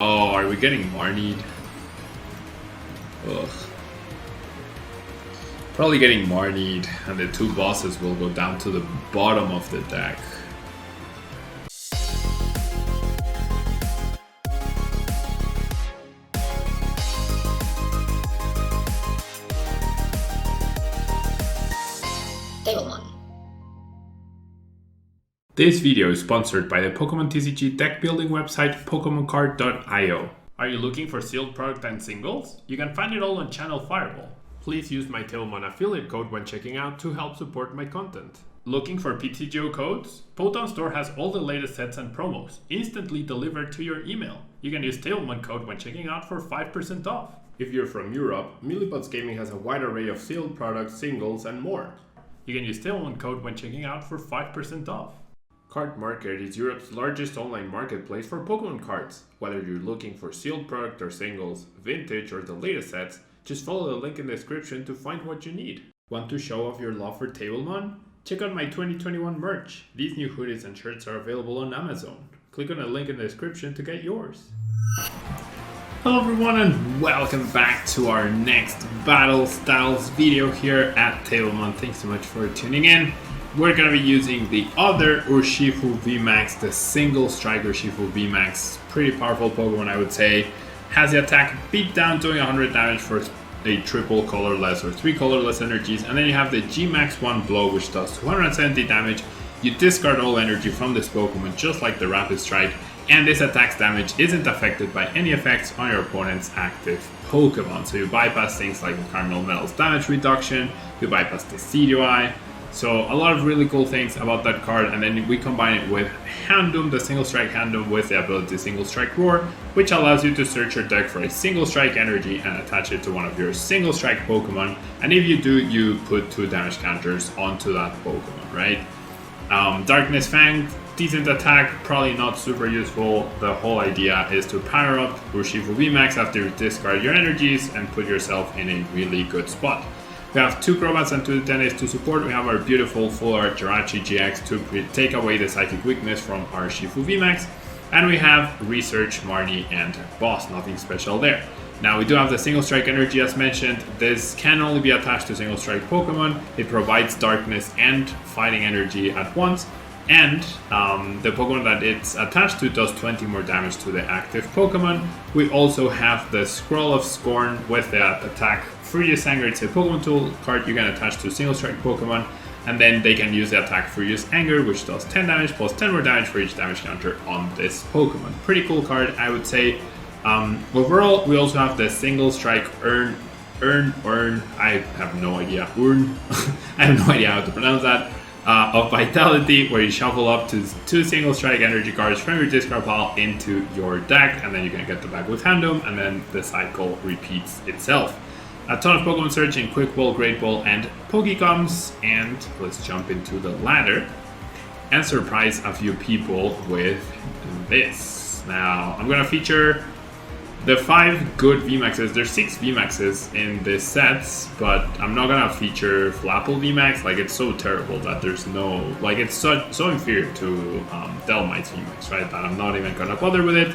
Oh, are we getting Marnied? Ugh. Probably getting Marnied, and the two bosses will go down to the bottom of the deck. This video is sponsored by the Pokemon TCG deck building website PokemonCard.io. Are you looking for sealed product and singles? You can find it all on Channel Fireball. Please use my Tailmon affiliate code when checking out to help support my content. Looking for PTGO codes? Poton Store has all the latest sets and promos, instantly delivered to your email. You can use Tailmon code when checking out for 5% off. If you're from Europe, Millipots Gaming has a wide array of sealed products, singles, and more. You can use Tailmon code when checking out for 5% off. Card Market is Europe's largest online marketplace for Pokemon cards. Whether you're looking for sealed product or singles, vintage or the latest sets, just follow the link in the description to find what you need. Want to show off your love for Tablemon? Check out my 2021 merch. These new hoodies and shirts are available on Amazon. Click on the link in the description to get yours. Hello everyone and welcome back to our next Battle Styles video here at Tablemon. Thanks so much for tuning in. We're going to be using the other Urshifu VMAX, the Single Strike Urshifu VMAX. Pretty powerful Pokemon, I would say. Has the attack beat down, doing 100 damage for a triple colorless or 3 colorless energies. And then you have the G-Max 1 Blow, which does 270 damage. You discard all energy from this Pokemon, just like the Rapid Strike. And this attack's damage isn't affected by any effects on your opponent's active Pokemon. So you bypass things like the Cardinal Metal's damage reduction, you bypass the CDI. So a lot of really cool things about that card, and then we combine it with Houndoom, the Single Strike Houndoom, with the ability Single Strike Roar, which allows you to search your deck for a Single Strike energy and attach it to one of your Single Strike Pokemon. And if you do, you put 2 damage counters onto that Pokemon, right? Darkness Fang, decent attack, probably not super useful. The whole idea is to power up Urshifu VMAX after you discard your energies and put yourself in a really good spot. We have 2 Crobats and 2 Tennis to support. We have our beautiful Full Art Jirachi GX to take away the Psychic Weakness from our Urshifu VMAX. And we have Research, Marnie, and Boss. Nothing special there. Now we do have the Single Strike energy as mentioned. This can only be attached to Single Strike Pokemon. It provides Darkness and Fighting energy at once. And the Pokemon that it's attached to does 20 more damage to the active Pokemon. We also have the Scroll of Scorn with the attack Furious Anger. It's a Pokemon tool card you can attach to Single Strike Pokemon, and then they can use the attack Furious Anger, which does 10 damage plus 10 more damage for each damage counter on this Pokemon. Pretty cool card, I would say. Overall, we also have the Single Strike Urn. I have no idea. Urn. I have no idea how to pronounce that. Of Vitality, where you shuffle up to 2 Single Strike energy cards from your discard pile into your deck, and then you can get the back with Houndoom, and then the cycle repeats itself. A ton of Pokemon searching, Quick Ball, Great Ball, and Pokecoms, and let's jump into the ladder and surprise a few people with this. Now, I'm gonna feature the 5 good VMAXs. There's 6 VMAXs in this sets, but I'm not gonna feature Flapple VMAX. Like, it's so terrible that there's no, like, it's so inferior to Delmite's VMAX, right? That I'm not even gonna bother with it.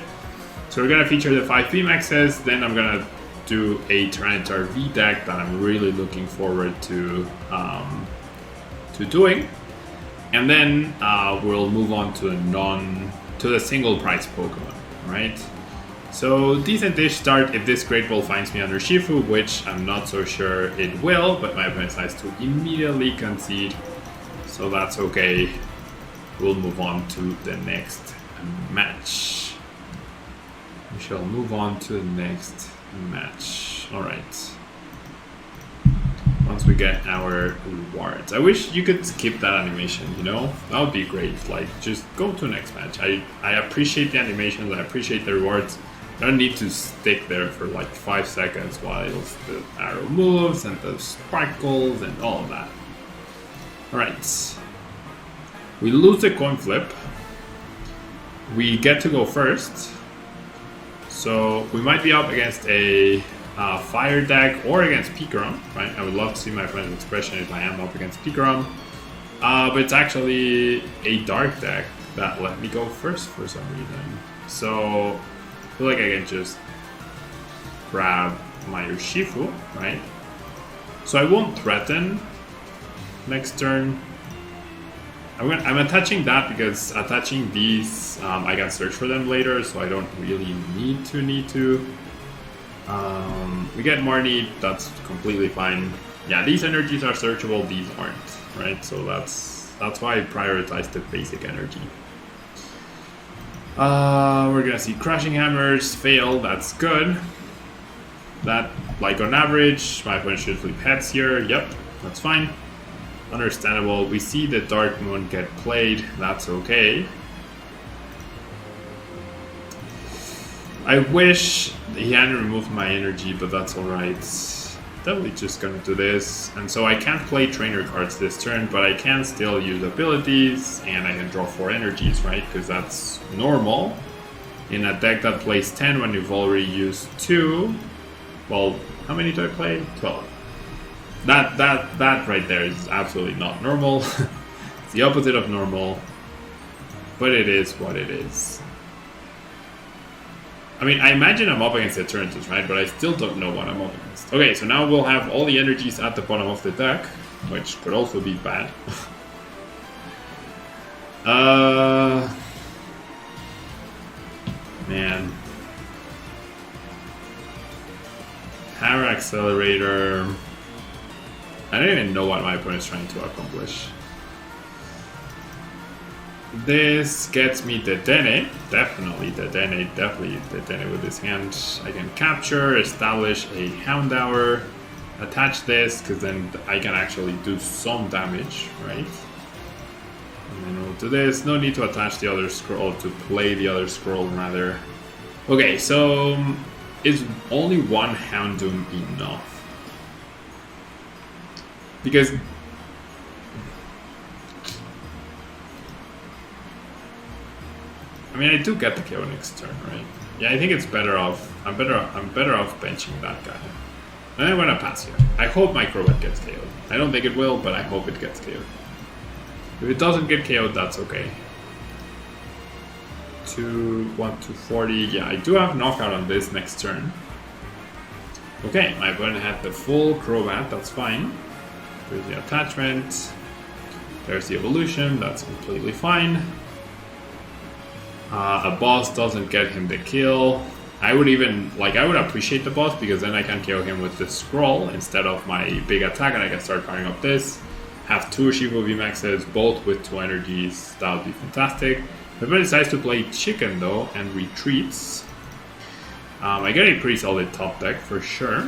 So we're gonna feature the 5 VMAXs, then I'm gonna do a Tyranitar V deck that I'm really looking forward to doing, and then we'll move on to the single price Pokemon, right? So decent-ish start if this Great Ball finds me under Urshifu, which I'm not so sure it will, but my opponent decides to immediately concede, so that's okay. We'll move on to the next match. We shall move on to the next match. Alright. Once we get our rewards. I wish you could skip that animation, you know? That would be great. Like, just go to the next match. I appreciate the animations, I appreciate the rewards. I don't need to stick there for like 5 seconds while the arrow moves and the sparkles and all of that. Alright. We lose the coin flip. We get to go first. So we might be up against a fire deck or against Pikarom, right? I would love to see my friend's expression if I am up against Pikarom. But it's actually a dark deck that let me go first for some reason. So feel like I can just grab my Urshifu, right? So I won't threaten next turn. I'm attaching that because attaching these, I can search for them later, so I don't really need to. We get Marnie, that's completely fine. Yeah, these energies are searchable, these aren't, right? So that's why I prioritize the basic energy. We're gonna see Crushing Hammers fail, that's good. That, like on average, my opponent should flip heads here, yep, that's fine. Understandable. We see the Dark Moon get played, that's okay. I wish he hadn't removed my energy, but that's alright. Definitely just gonna do this. And so I can't play trainer cards this turn, but I can still use abilities, and I can draw 4 energies, right? Because that's normal. In a deck that plays 10 when you've already used 2. Well, how many do I play? 12. That right there is absolutely not normal. It's the opposite of normal. But it is what it is. I mean, I imagine I'm up against Eternatus, right? But I still don't know what I'm up against. Okay, so now we'll have all the energies at the bottom of the deck, which could also be bad. Man. Hammer Accelerator. I don't even know what my opponent is trying to accomplish. This gets me the Dene. Definitely the Dene. Definitely the Dene with this hand. I can capture, establish a Houndour, attach this, because then I can actually do some damage, right? And then we'll do this. No need to attach the other scroll, to play the other scroll, rather. Okay, so is only one Houndoom enough? Because I mean, I do get the KO next turn, right? Yeah, I think it's better off. I'm better off benching that guy. And I'm gonna pass here. I hope my Crobat gets KO'd. I don't think it will, but I hope it gets KO'd. If it doesn't get KO'd, that's okay. 240. Yeah, I do have knockout on this next turn. Okay, my opponent had the full Crobat, that's fine. There's the attachment. There's the evolution, that's completely fine. A boss doesn't get him the kill. I would appreciate the boss, because then I can kill him with the scroll instead of my big attack, and I can start firing up this. Have 2 Urshifu VMAXs, both with 2 energies, that would be fantastic. If I decides to play Chicken though, and retreats, I get a pretty solid top deck for sure.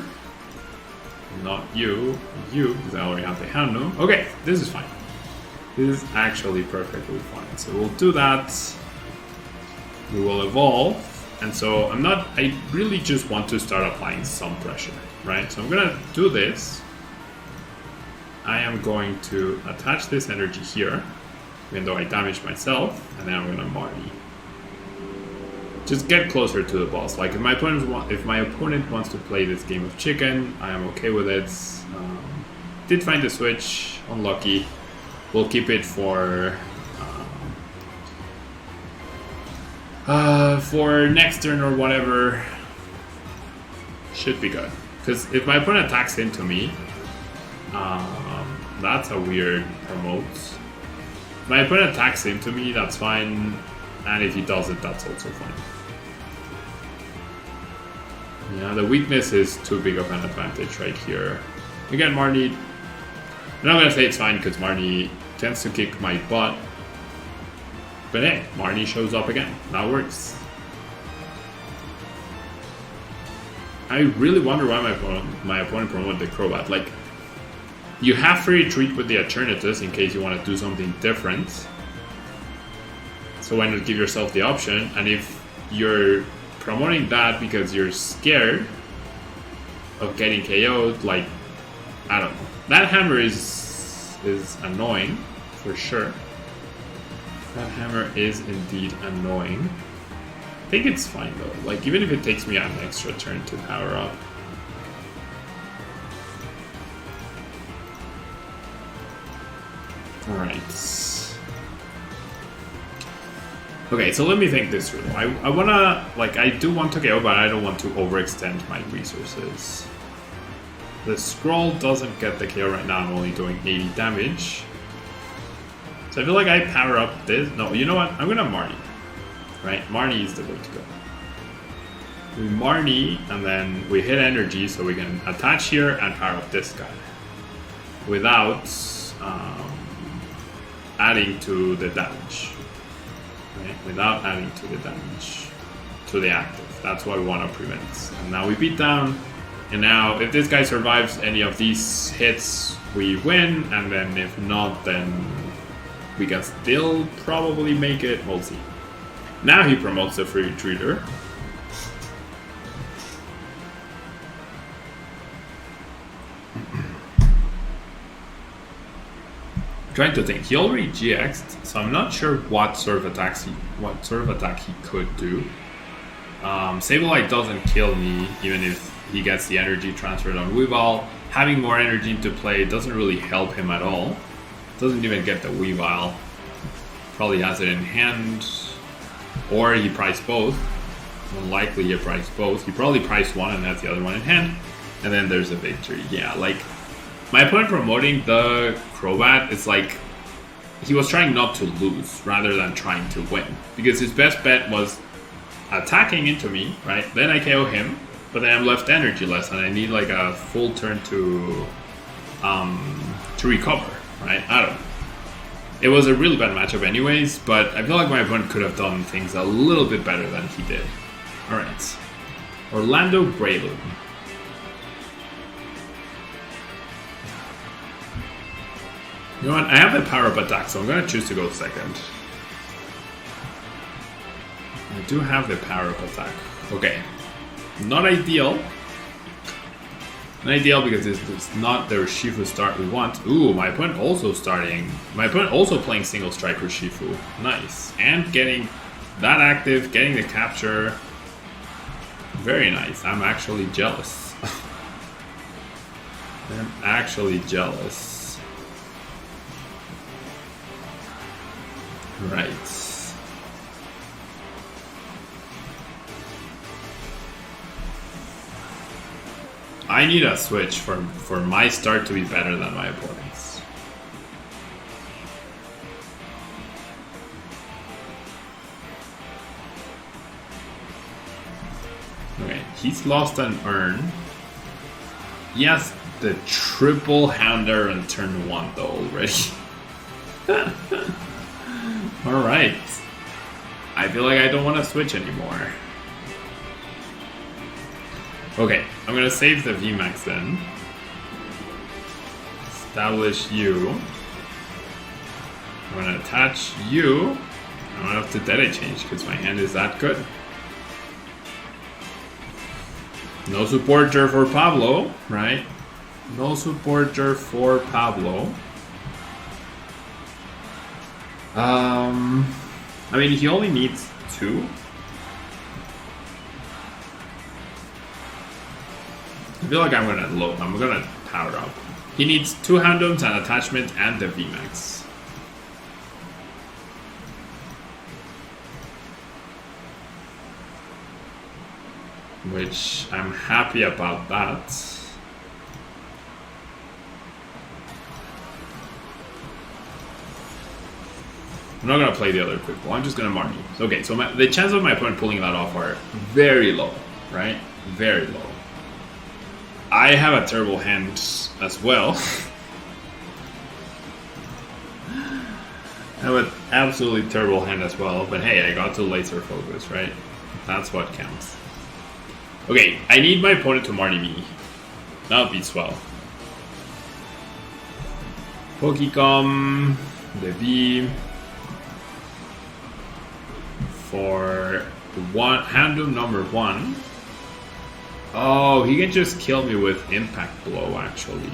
Not you, because I already have the Houndoom. Okay, this is fine. This is actually perfectly fine. So we'll do that. We will evolve. And so I really just want to start applying some pressure, right? So I'm gonna do this. I am going to attach this energy here, even though I damaged myself, and then I'm gonna Marty. Just get closer to the boss. Like if my opponent wants to play this game of chicken, I am okay with it. Did find the switch, unlucky. We'll keep it for next turn or whatever. Should be good. Because if my opponent attacks into me, that's a weird promote. If my opponent attacks into me, that's fine. And if he doesn't, that's also fine. Yeah, the weakness is too big of an advantage right here. Again, Marnie. I'm not gonna say it's fine because Marnie tends to kick my butt. But hey, Marnie shows up again. That works. I really wonder why my opponent promoted the Crobat. Like, you have free retreat with the Eternatus in case you want to do something different. So why not give yourself the option? And if you're promoting that because you're scared of getting KO'd, like, I don't know. That hammer is annoying, for sure. That hammer is indeed annoying. I think it's fine though. Like, even if it takes me an extra turn to power up. Alright. Okay, so let me think this through. I wanna, like, I do want to KO, but I don't want to overextend my resources. The scroll doesn't get the KO right now. I'm only doing 80 damage. So I feel like I power up this. No, you know what? I'm gonna Marnie. Right? Marnie is the way to go. We Marnie, and then we hit energy so we can attach here and power up this guy. Without adding to the damage. Right? Without adding to the damage. To the active. That's what we want to prevent. And now we beat down. And now if this guy survives any of these hits, we win. And then if not, then we can still probably make it. We'll see. Now he promotes the free retreater. Trying to think. He already GX'd, so I'm not sure what sort of attack he could do. Sableye doesn't kill me, even if he gets the energy transferred on Weavile. Having more energy into play doesn't really help him at all. Doesn't even get the Weavile. Probably has it in hand, or he priced both. Unlikely he priced both. He probably priced one and has the other one in hand, and then there's a victory. Yeah, like. My opponent promoting the Crobat is like, he was trying not to lose rather than trying to win. Because his best bet was attacking into me, right? Then I KO him, but then I'm left energyless and I need like a full turn to recover, right? I don't know. It was a really bad matchup anyways, but I feel like my opponent could have done things a little bit better than he did. Alright. Orlando Breloom. You know what? I have the power-up attack, so I'm going to choose to go second. I do have the power-up attack. Okay. Not ideal. Not ideal because it's not the Urshifu start we want. Ooh, my opponent also starting. My opponent also playing single strike Urshifu. Nice. And getting that active, getting the capture. Very nice. I'm actually jealous. I'm actually jealous. Right. I need a switch for my start to be better than my opponent's. Okay, he's lost an urn. He has the triple Hounder on turn 1 though already. Alright. I feel like I don't want to switch anymore. Okay, I'm gonna save the VMAX then. Establish you. I'm gonna attach you. I don't have to Dead change because my hand is that good. No supporter for Pablo, right? No supporter for Pablo. I mean, he only needs 2. I feel like I'm gonna power up. He needs 2 Houndoms, an attachment, and the VMAX. Which I'm happy about that. I'm not gonna play the other quick ball. I'm just gonna Marnie. Okay, so the chance of my opponent pulling that off are very low, right? Very low. I have a terrible hand as well. I have an absolutely terrible hand as well, but hey, I got to laser focus, right? That's what counts. Okay, I need my opponent to Marnie me. That would be swell. Pokecom, the V. For Houndoom number 1. Oh, he can just kill me with Impact Blow, actually.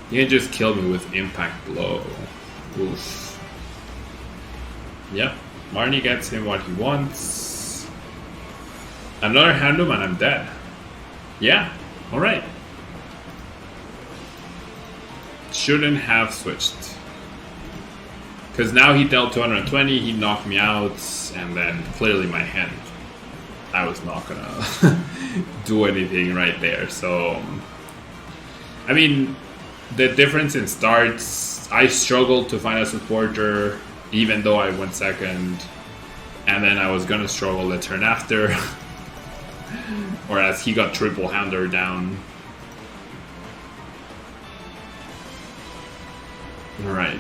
He can just kill me with Impact Blow. Oof. Yep, Marnie gets him what he wants. Another Houndoom and I'm dead. Yeah, alright. Shouldn't have switched. Because now he dealt 220, he knocked me out, and then clearly my hand, I was not gonna do anything right there. So, I mean, the difference in starts, I struggled to find a supporter, even though I went second, and then I was gonna struggle the turn after, whereas he got triple hander down. Alright.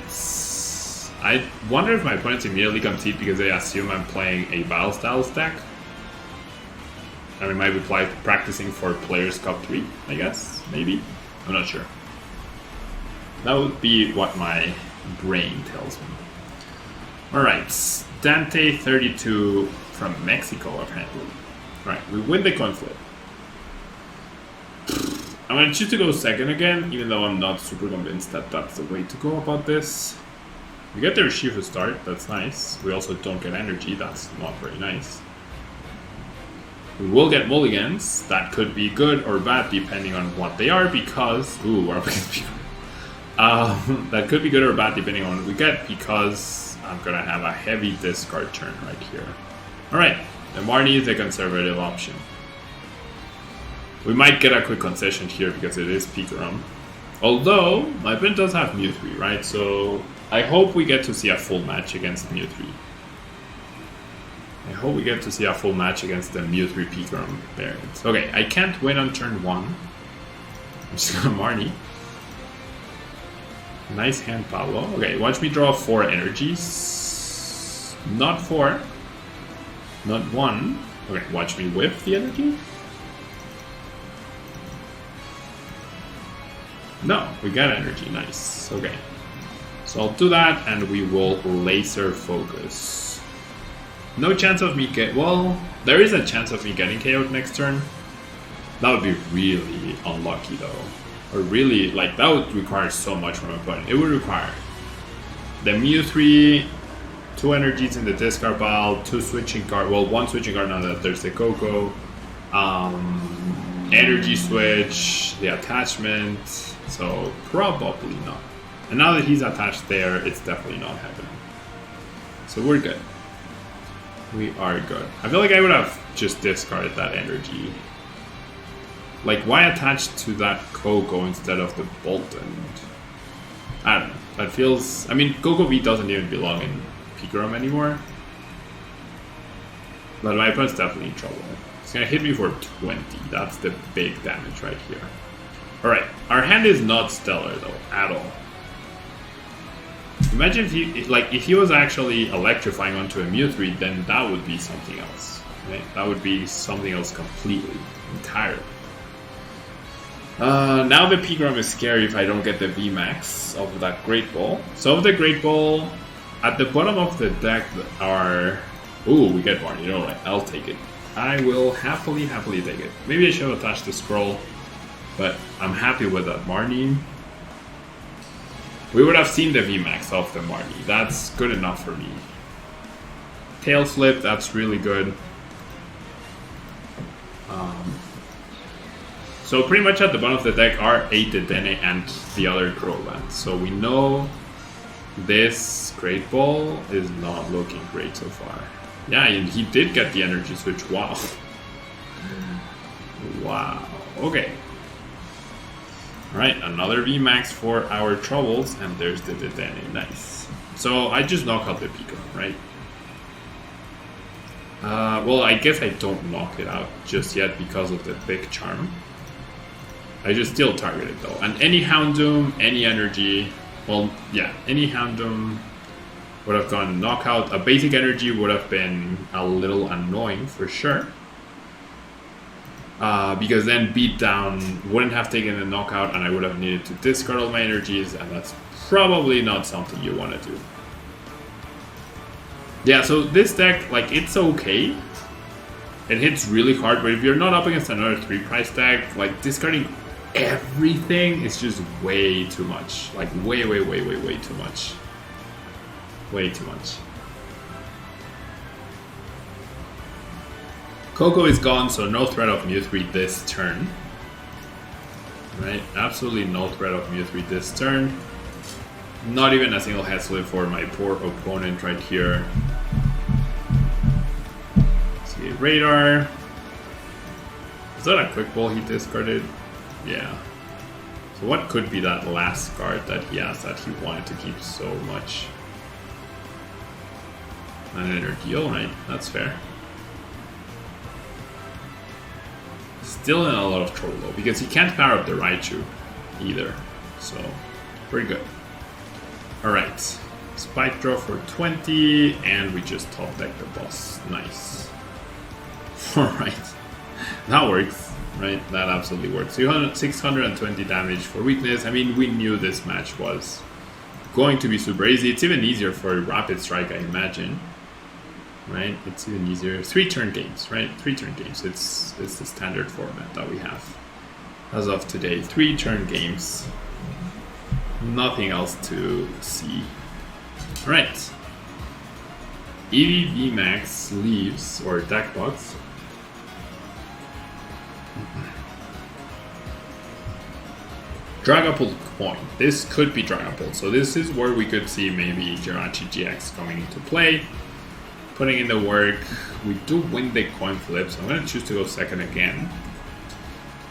I wonder if my opponents immediately concede because they assume I'm playing a battle style stack. I mean, might be practicing for Players Cup 3, I guess, maybe? I'm not sure. That would be what my brain tells me. Alright, Dante 32 from Mexico, apparently. Alright, we win the coin flip. I'm going to choose to go second again, even though I'm not super convinced that that's the way to go about this. We get the Urshifu start, that's nice. We also don't get energy, that's not very nice. We will get mulligans, that could be good or bad depending on what they are because... Ooh, we're up against people. That could be good or bad depending on what we get because I'm gonna have a heavy discard turn right here. Alright, the Marnie is the conservative option. We might get a quick concession here because it is Pikarom. Although, my opponent does have Mew3, right? So, I hope we get to see a full match against Mew3. I hope we get to see a full match against the Mew3 Pikarom variant. Okay, I can't win on turn 1. I'm just gonna Marnie. Nice hand, Pablo. Okay, watch me draw 4 energies. Not 4. Not 1. Okay, watch me whip the energy. No, we got energy. Nice. Okay. So I'll do that and we will laser focus. No chance of me well, there is a chance of me getting KO'd next turn. That would be really unlucky though. Or really, like, that would require so much from my opponent. It would require the Mew3, 2 energies in the discard pile, 2 switching card, well, 1 switching card now that there's the Coco, energy switch, the attachment, so probably not. And now that he's attached there, it's definitely not happening. So we're good. We are good. I feel like I would have just discarded that energy. Like, why attach to that Coco instead of the Bolton? I don't know. That feels... I mean, Coco V doesn't even belong in Pikarom anymore. But my opponent's definitely in trouble. It's gonna hit me for 20. That's the big damage right here. Alright, our hand is not stellar though, at all. Imagine if he was actually electrifying onto a Mew3, then that would be something else. Right? That would be something else completely, entirely. Now the Pikarom is scary if I don't get the VMAX of that Great Ball. So of the Great Ball, at the bottom of the deck are... Ooh, we get Barney, alright, I'll take it. I will happily take it. Maybe I should have attached the scroll, but I'm happy with that Marnie. We would have seen the VMAX of the Marnie. That's good enough for me. Tail Flip, that's really good. So pretty much at the bottom of the deck are 8 Dedenne and the other Crobat. So we know this Great Ball is not looking great so far. Yeah, he did get the energy switch. Wow. Wow. Okay. Alright, another VMAX for our troubles, and there's the Dedenne. Nice. So I just knock out the Pikarom, right? Well, I guess I don't knock it out just yet because of the big charm. I just still target it though. And any Houndoom, any energy, well, yeah, any Houndoom would have gone knockout. A basic energy would have been a little annoying for sure. Because then beat down wouldn't have taken the knockout and I would have needed to discard all my energies, and that's probably not something you want to do. Yeah, so this deck, like, it's okay. It hits really hard, but if you're not up against another 3-price deck, like, discarding everything is just way too much. Like, way too much. Way too much. Coco is gone, so no threat of Mew3 this turn. Right? Absolutely no threat of Mew3 this turn. Not even a single head slip for my poor opponent right here. See, radar. Is that a quick ball he discarded? Yeah. So what could be that last card that he has that he wanted to keep so much? An energy, alright, that's fair. Still in a lot of trouble though, because he can't power up the Raichu either. So, pretty good. Alright, spike draw for 20, and we just top deck the boss. Nice. Alright, that works, right? That absolutely works. 620 damage for weakness. I mean, we knew this match was going to be super easy. It's even easier for Rapid Strike, I imagine. Right? It's even easier. 3-turn games, right? 3-turn games. It's the standard format that we have as of today. 3-turn games. Nothing else to see. Alright. EV VMAX leaves, or deck box. Dragapult coin. This could be Dragapult. So this is where we could see maybe Jirachi GX coming into play. Putting in the work. We do win the coin flip, so I'm going to choose to go second again.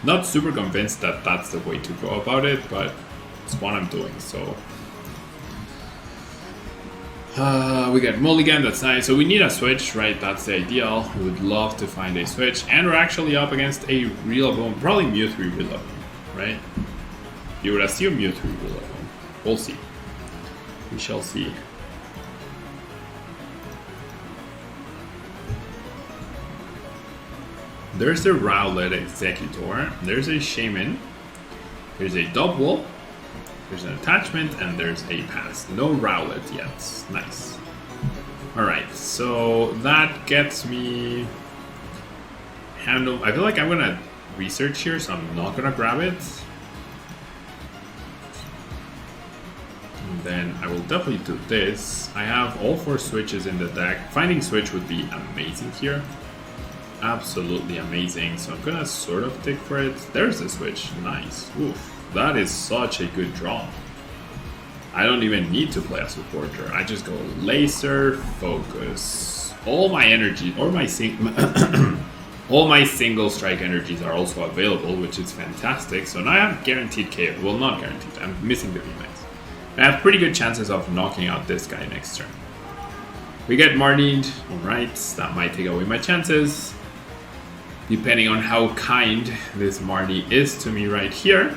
Not super convinced that that's the way to go about it, but it's what I'm doing, so. We get Mulligan, that's nice. So we need a switch, right? That's the ideal. We would love to find a switch. And we're actually up against a Rillaboom, probably Mewtwo Rillaboom, right? You would assume Mewtwo Rillaboom. We'll see. We shall see. There's a Rowlet Executor, there's a Shaman, there's a Double, there's an attachment, and there's a pass. No Rowlet yet. Nice. Alright, so that gets me... Handle. I feel like I'm gonna research here, so I'm not gonna grab it. And then I will definitely do this. I have all 4 switches in the deck. Finding switch would be amazing here. Absolutely amazing. So I'm gonna sort of dig for it. There's the switch. Nice. Oof. That is such a good draw. I don't even need to play a supporter. I just go laser focus. All my energy, or my all my single strike energies are also available, which is fantastic. So now I have guaranteed KO. Well, not guaranteed. I'm missing the VMAX. I have pretty good chances of knocking out this guy next turn. We get Marnied. Alright, that might take away my chances. Depending on how kind this Marnie is to me right here.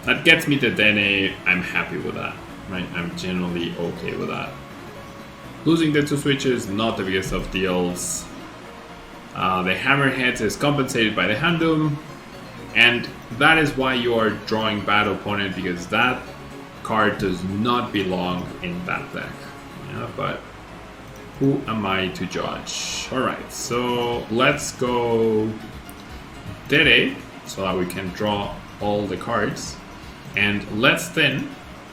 That gets me to Dene. I'm happy with that, right? I'm generally okay with that. Losing the 2 switches, not the biggest of deals. The Hammerhead is compensated by the Handum. And that is why you are drawing bad opponent, because that card does not belong in that deck. Yeah, but who am I to judge? Alright, so let's go Dere, so that we can draw all the cards. And let's thin,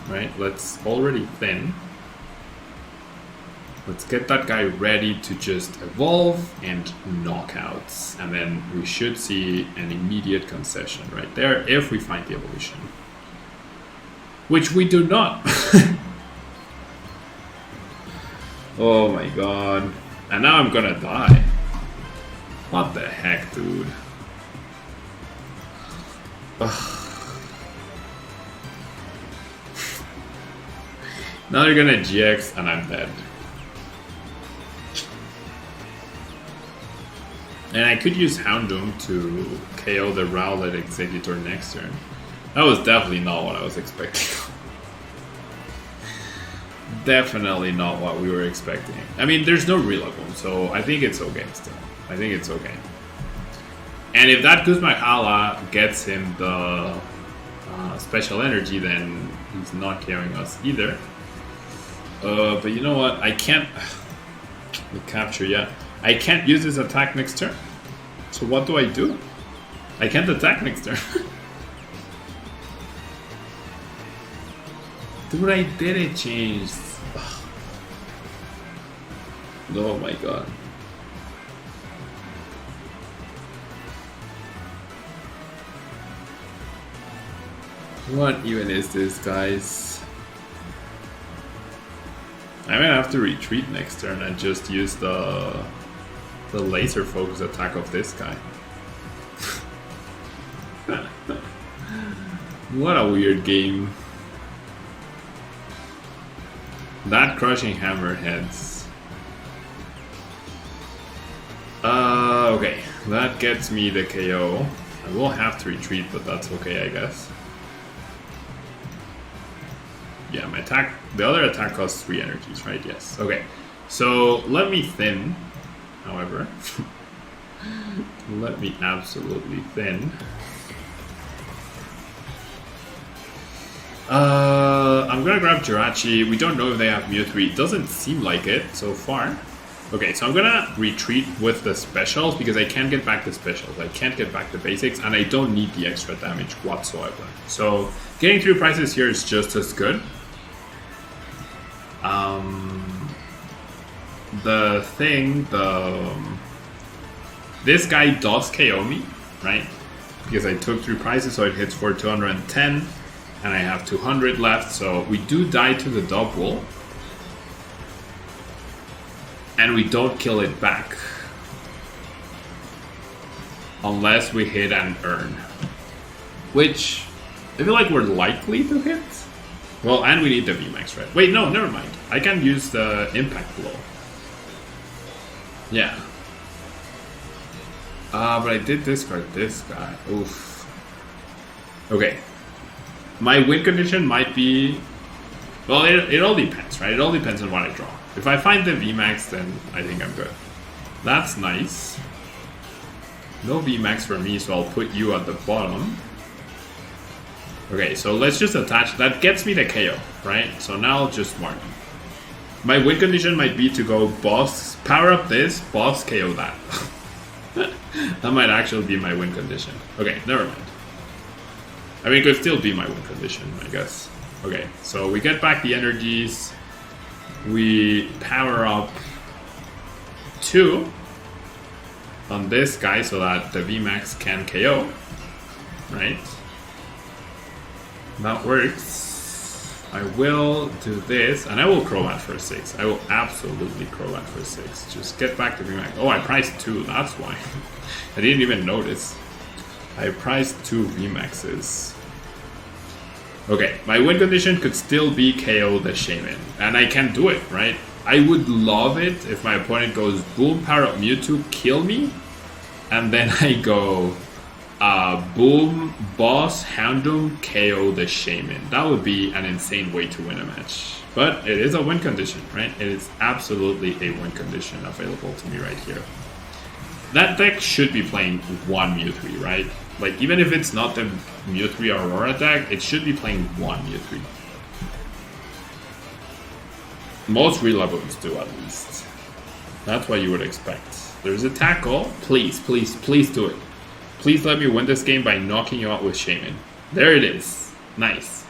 right? Let's already thin. Let's get that guy ready to just evolve and knockouts. And then we should see an immediate concession right there if we find the evolution. Which we do not. Oh my god. And now I'm gonna die. What the heck, dude? Ugh. Now they're gonna GX and I'm dead. And I could use Houndoom to KO the Rowlet Executor next turn. That was definitely not what I was expecting. Definitely not what we were expecting. I mean, there's no Rillaboom, so I think it's okay still. I think it's okay. And if that Guzmakala gets him the special energy, then he's not carrying us either. But you know what? I can't... The capture, yeah. I can't use this attack next turn. So what do I do? I can't attack next turn. Dude, I didn't change. Oh my god. What even is this, guys? I might have to retreat next turn and just use the laser focus attack of this guy. What a weird game. That crushing hammerheads. Okay, that gets me the KO. I will have to retreat, but that's okay, I guess. Yeah, my attack. The other attack costs 3 energies, right? Yes. Okay. So let me thin. However, let me absolutely thin. I'm gonna grab Jirachi. We don't know if they have Mewtwo. It doesn't seem like it so far. Okay, so I'm gonna retreat with the specials because I can't get back the specials. I can't get back the basics, and I don't need the extra damage whatsoever. So getting 3 prizes here is just as good. This guy does KO me, right? Because I took 3 prizes, so it hits for 210, and I have 200 left. So we do die to the double, and we don't kill it back unless we hit and earn, which I feel like we're likely to hit. Well, and we need the VMAX, right? Wait, no, never mind. I can use the impact blow. Yeah. But I did discard this guy. Oof. Okay. My win condition might be... Well, it all depends, right? It all depends on what I draw. If I find the VMAX, then I think I'm good. That's nice. No VMAX for me, so I'll put you at the bottom. Okay, so let's just attach. That gets me the KO, right? So now just Marnie. My win condition might be to go boss, power up this, boss, KO that. That might actually be my win condition. Okay, never mind. I mean, it could still be my win condition, I guess. Okay, so we get back the energies. We power up 2 on this guy so that the VMAX can KO, right? That works. I will do this, and I will Crobat for 6. I will absolutely Crobat for 6. Just get back the VMAX. Oh, I priced 2, that's why. I didn't even notice. I priced 2 VMAXs. Okay, my win condition could still be KO the Shaman, and I can do it, right? I would love it if my opponent goes boom, power up Mewtwo, kill me, and then I go boom, boss, Houndoom, KO the Shaman. That would be an insane way to win a match. But it is a win condition, right? It is absolutely a win condition available to me right here. That deck should be playing 1 Mewtwo, right? Like, even if it's not the Mewtwo Aurora deck, it should be playing 1 Mewtwo. Most Rillaboons do, at least. That's what you would expect. There's a tackle. Please, please, please do it. Please let me win this game by knocking you out with Shaman. There it is. Nice.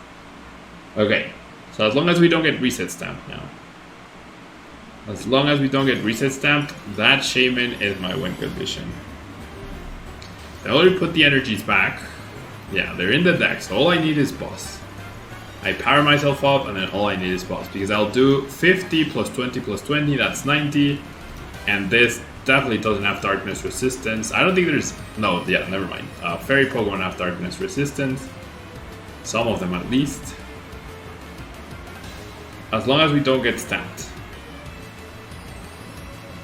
Okay. So as long as we don't get reset stamped now. As long as we don't get reset stamped, that Shaman is my win condition. I already put the energies back. Yeah, they're in the deck, so all I need is boss. I power myself up, and then all I need is boss. Because I'll do 50 plus 20 plus 20, that's 90. And this definitely doesn't have darkness resistance. I don't think there's... No, yeah, never mind. Fairy Pokemon have darkness resistance. Some of them at least. As long as we don't get stamped.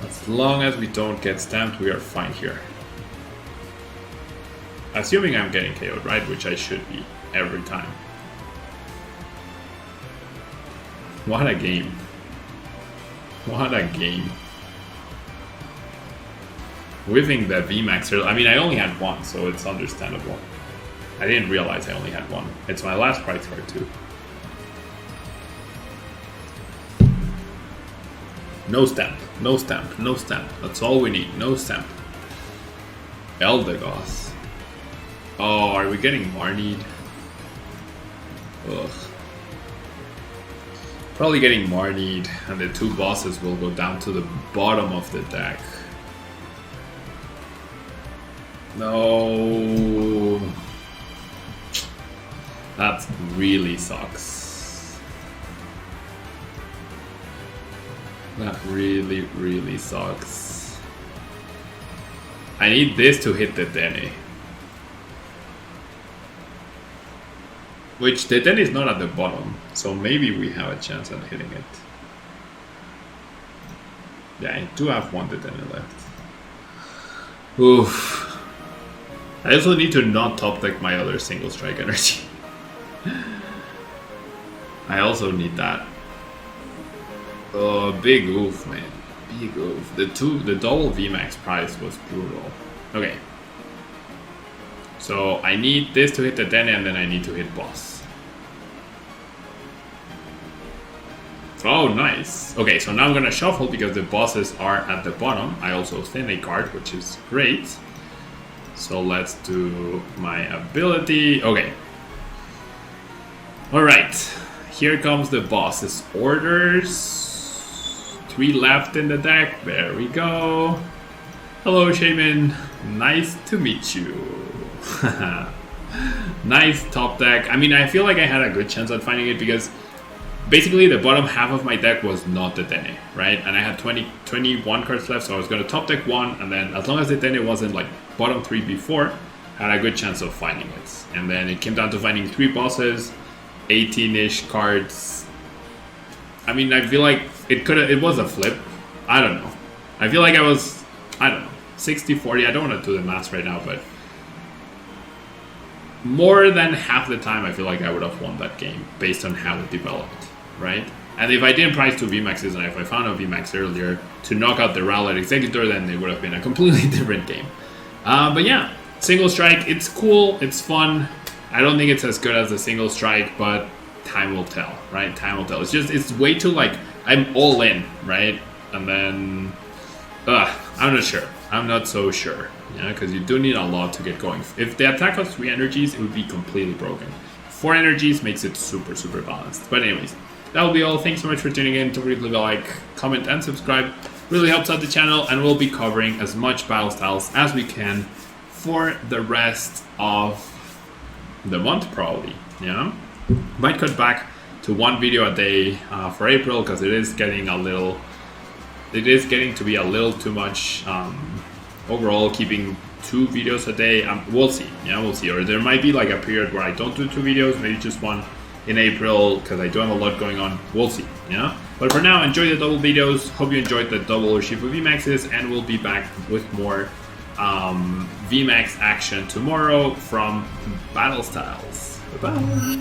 As long as we don't get stamped, we are fine here. Assuming I'm getting KO'd, right? Which I should be every time. What a game. What a game. Whiffing the VMAX early. I mean, I only had 1, so it's understandable. I didn't realize I only had 1. It's my last prize card, too. No stamp, no stamp, no stamp. That's all we need. No stamp. Eldegoss. Oh, are we getting Marnied? Ugh. Probably getting Marnied, and the 2 bosses will go down to the bottom of the deck. No. That really sucks. That really, really sucks. I need this to hit the Dene. Which the Dene is not at the bottom, so maybe we have a chance at hitting it. Yeah, I do have one Dene left. Oof. I also need to not top deck my other single strike energy. I also need that. Oh, big oof, man. Big oof. The double VMAX price was brutal. Okay. So I need this to hit the Dene and then I need to hit boss. Oh, nice. Okay, so now I'm gonna shuffle because the bosses are at the bottom. I also thin a card, which is great. So let's do my ability. Okay. Alright. Here comes the boss's orders. 3 left in the deck. There we go. Hello, Shaman. Nice to meet you. Nice top deck. I mean, I feel like I had a good chance at finding it because basically the bottom half of my deck was not the Dene, right? And I had 21 cards left, so I was going to top deck 1, and then as long as the Dene wasn't like bottom 3 before, I had a good chance of finding it. And then it came down to finding 3 bosses, 18-ish cards. I mean, I feel like it was a flip. I don't know. I feel like I don't know, 60-40. I don't want to do the math right now, but more than half the time I feel like I would have won that game based on how it developed, right? And if I didn't price 2 VMAXs and if I found a VMAX earlier to knock out the Rowlet Executor, then it would have been a completely different game. But yeah, single strike, it's cool, it's fun. I don't think it's as good as the single strike, but time will tell, right? Time will tell. It's way too like, I'm all in, right? And then, I'm not sure. I'm not so sure, yeah, because you do need a lot to get going. If the attack has 3 energies, it would be completely broken. 4 energies makes it super, super balanced. But anyways, that will be all. Thanks so much for tuning in. Don't forget to leave a like, comment, and subscribe. Really helps out the channel, and we'll be covering as much battle styles as we can for the rest of the month, probably, yeah? Might cut back to 1 video a day for April, because it is getting to be a little too much. Overall, keeping 2 videos a day, we'll see. Yeah, we'll see. Or there might be like a period where I don't do 2 videos, maybe just 1 in April, because I do have a lot going on. We'll see. Yeah. But for now, enjoy the double videos. Hope you enjoyed the double Urshifu VMAXs, and we'll be back with more VMAX action tomorrow from Battle Styles. Bye bye.